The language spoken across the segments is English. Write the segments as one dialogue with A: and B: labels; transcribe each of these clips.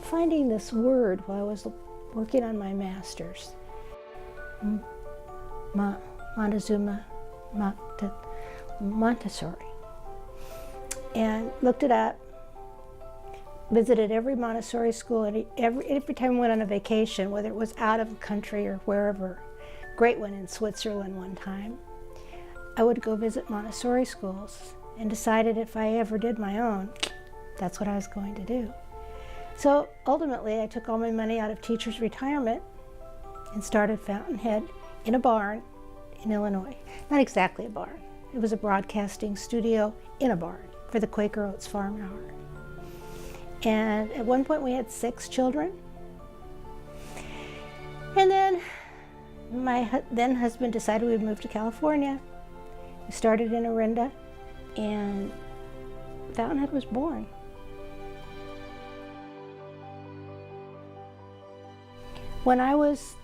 A: finding this word while I was working on my master's. Montessori. And looked it up, visited every Montessori school, and every time we went on a vacation, whether it was out of the country or wherever, great one in Switzerland one time, I would go visit Montessori schools and decided if I ever did my own, that's what I was going to do. So ultimately, I took all my money out of teachers' retirement and started Fountainhead in a barn in Illinois. Not exactly a barn. It was a broadcasting studio in a barn for the Quaker Oats Farm Hour. And at one point we had 6 children. And then my then husband decided we'd move to California. We started in Orinda, and Fountainhead was born. When I was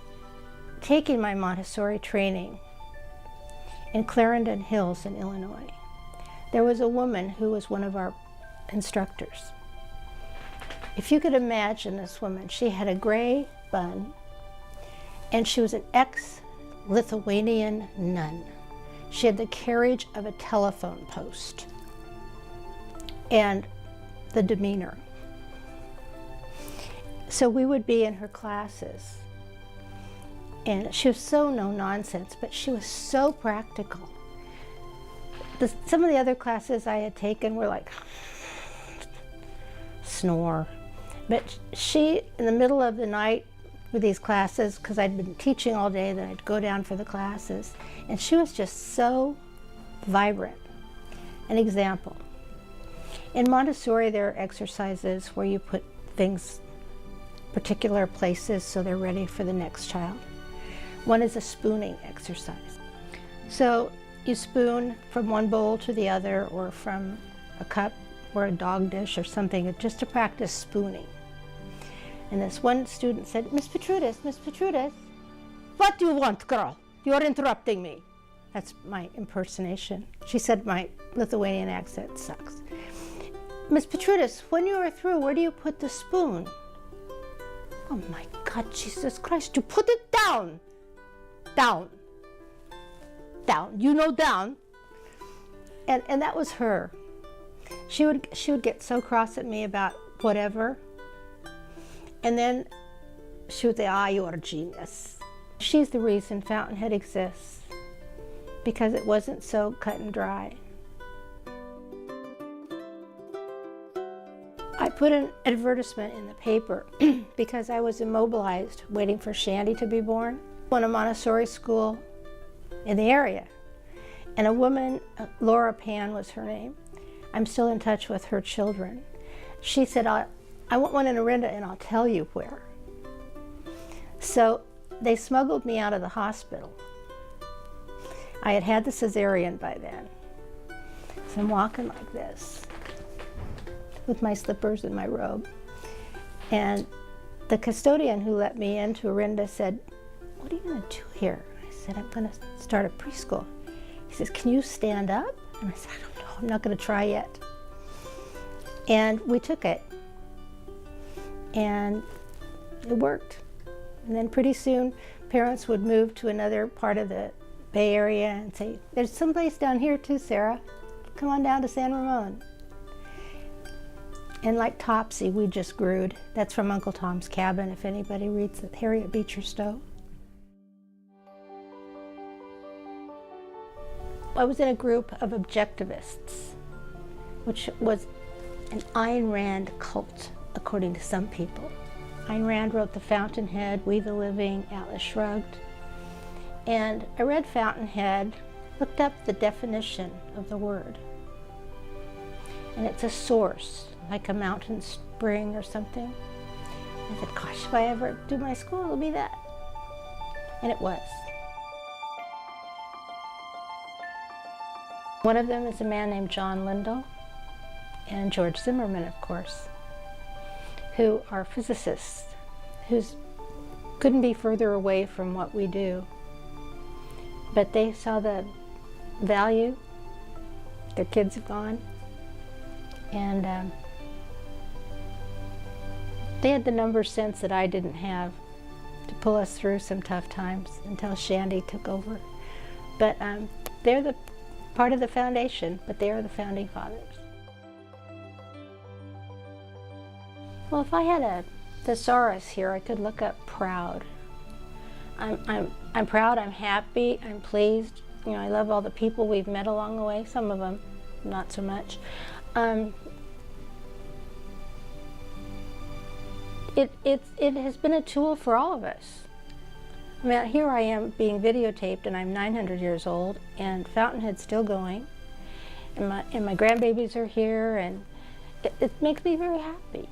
A: taking my Montessori training in Clarendon Hills in Illinois, there was a woman who was one of our instructors. If you could imagine this woman, she had a gray bun, and she was an ex-Lithuanian nun. She had the carriage of a telephone post and the demeanor. So we would be in her classes, and she was so no nonsense, but she was so practical. Some of the other classes I had taken were like snore, but she, in the middle of the night with these classes, because I'd been teaching all day, then I'd go down for the classes, and she was just so vibrant. An example, in Montessori there are exercises where you put things particular places so they're ready for the next child. One is a spooning exercise. So you spoon from one bowl to the other, or from a cup or a dog dish or something, just to practice spooning. And this one student said, Miss Petrudis, what do you want, girl? You're interrupting me. That's my impersonation. She said my Lithuanian accent sucks. Miss Petrudis, when you are through, where do you put the spoon? Oh my God, Jesus Christ, you put it down. Down. Down. You know down. And that was her. She would get so cross at me about whatever. And then she would say, you're a genius. She's the reason Fountainhead exists, because it wasn't so cut and dry. I put an advertisement in the paper because I was immobilized waiting for Shandy to be born. Went to a Montessori school in the area, and a woman, Laura Pan was her name, I'm still in touch with her children. She said, I want one in Orinda and I'll tell you where. So they smuggled me out of the hospital. I had had the cesarean by then. So I'm walking like this with my slippers and my robe. And the custodian who let me into Orinda said, what are you gonna do here? I said, I'm gonna start a preschool. He says, can you stand up? And I said, I don't know, I'm not gonna try yet. And we took it, and it worked. And then pretty soon, parents would move to another part of the Bay Area and say, there's someplace down here too, Sarah. Come on down to San Ramon. And like Topsy, we just grewed. That's from Uncle Tom's Cabin, if anybody reads the Harriet Beecher Stowe. I was in a group of objectivists, which was an Ayn Rand cult, according to some people. Ayn Rand wrote The Fountainhead, We the Living, Atlas Shrugged. And I read Fountainhead, looked up the definition of the word. And it's a source, like a mountain spring or something. I said, gosh, if I ever do my school, it'll be that. And it was. One of them is a man named John Lindell, and George Zimmerman, of course, who are physicists, who couldn't be further away from what we do. But they saw the value. Their kids have gone. And They had the number sense that I didn't have to pull us through some tough times until Shandy took over. But they're the part of the foundation, but they are the founding fathers. Well, if I had a thesaurus here, I could look up proud. I'm proud, I'm happy, I'm pleased. You know, I love all the people we've met along the way, some of them not so much. It has been a tool for all of us. I mean, here I am being videotaped and I'm 900 years old and Fountainhead's still going and my grandbabies are here and it makes me very happy.